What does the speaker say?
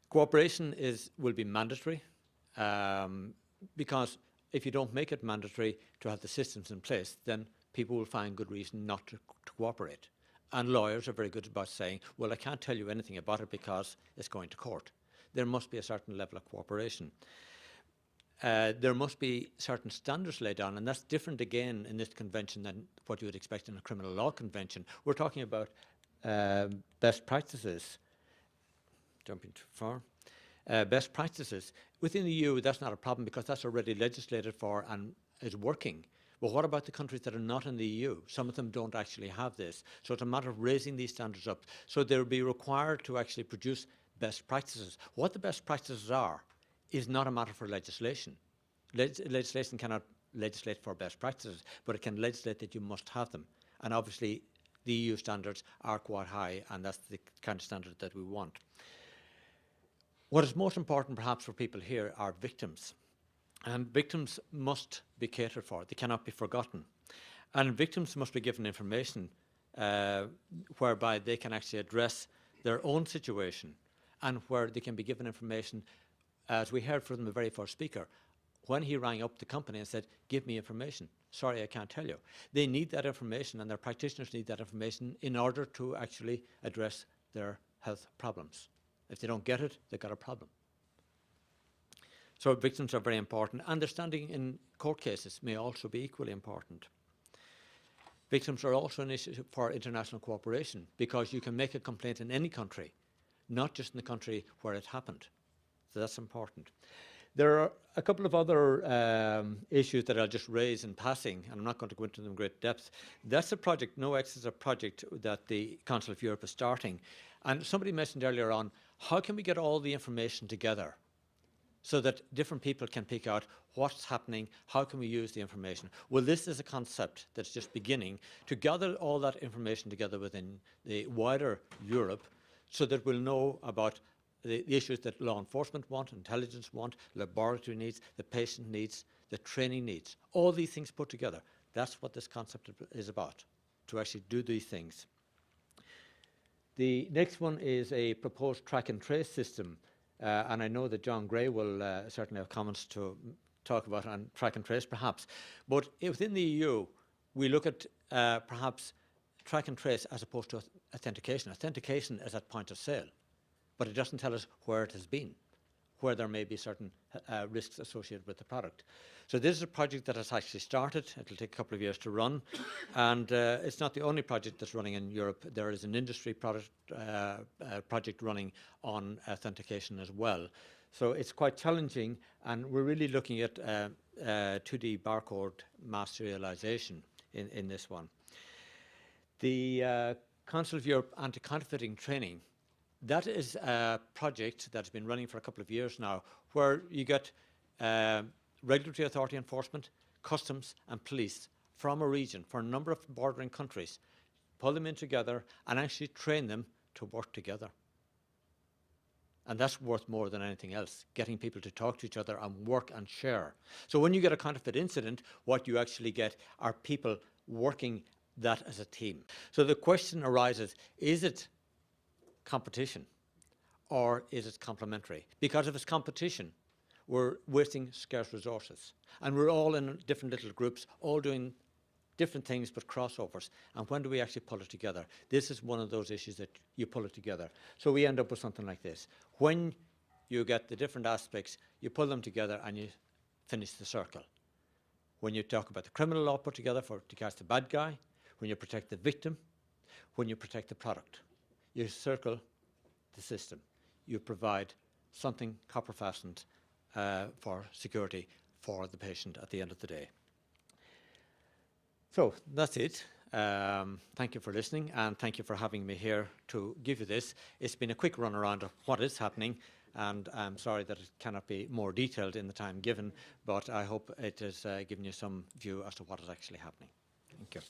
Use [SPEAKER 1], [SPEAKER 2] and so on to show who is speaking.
[SPEAKER 1] Cooperation will be mandatory because if you don't make it mandatory to have the systems in place, then people will find good reason not to cooperate. And lawyers are very good about saying, well, I can't tell you anything about it because it's going to court. There must be a certain level of cooperation. There must be certain standards laid down, and that's different again in this convention than what you would expect in a criminal law convention. We're talking about best practices. Jumping too far. Best practices. Within the EU, that's not a problem because that's already legislated for and is working. But what about the countries that are not in the EU? Some of them don't actually have this. So it's a matter of raising these standards up. So they'll be required to actually produce best practices. What the best practices are is not a matter for legislation. Legislation cannot legislate for best practices, but it can legislate that you must have them. And obviously, the EU standards are quite high, and that's the kind of standard that we want. What is most important perhaps for people here are victims. And victims must be catered for. They cannot be forgotten. And victims must be given information whereby they can actually address their own situation and where they can be given information, as we heard from the very first speaker, when he rang up the company and said, give me information. Sorry, I can't tell you. They need that information, and their practitioners need that information in order to actually address their health problems. If they don't get it, they've got a problem. So victims are very important, and their standing in court cases may also be equally important. Victims are also an issue for international cooperation because you can make a complaint in any country, not just in the country where it happened. So that's important. There are a couple of other issues that I'll just raise in passing, and I'm not going to go into them in great depth. That's a project, NOx is a project that the Council of Europe is starting. And somebody mentioned earlier on, how can we get all the information together so that different people can pick out what's happening, how can we use the information? Well, this is a concept that's just beginning to gather all that information together within the wider Europe so that we'll know about the issues that law enforcement want, intelligence want, laboratory needs, the patient needs, the training needs. All these things put together. That's what this concept is about, to actually do these things. The next one is a proposed track and trace system. And I know that John Gray will certainly have comments to talk about on track and trace perhaps. But within the EU, we look at perhaps track and trace as opposed to authentication. Authentication is at point of sale, but it doesn't tell us where it has been, where there may be certain risks associated with the product. So this is a project that has actually started. It'll take a couple of years to run. And it's not the only project that's running in Europe. There is an industry project running on authentication as well. So it's quite challenging, and we're really looking at 2D barcode mass serialization in this one. The Council of Europe anti-counterfeiting training, that is a project that's been running for a couple of years now, where you get regulatory authority enforcement, customs and police from a region for a number of bordering countries, pull them in together and actually train them to work together. And that's worth more than anything else, getting people to talk to each other and work and share. So when you get a counterfeit incident, what you actually get are people working that as a team. So the question arises, is it competition or is it complementary? Because if it's competition, we're wasting scarce resources. And we're all in different little groups, all doing different things but crossovers. And when do we actually pull it together? This is one of those issues that you pull it together. So we end up with something like this. When you get the different aspects, you pull them together and you finish the circle. When you talk about the criminal law put together to catch the bad guy, when you protect the victim, when you protect the product, you circle the system. You provide something copper fastened for security for the patient at the end of the day. So that's it. Thank you for listening, and thank you for having me here to give you this. It's been a quick run around of what is happening, and I'm sorry that it cannot be more detailed in the time given, but I hope it has given you some view as to what is actually happening. Thank you.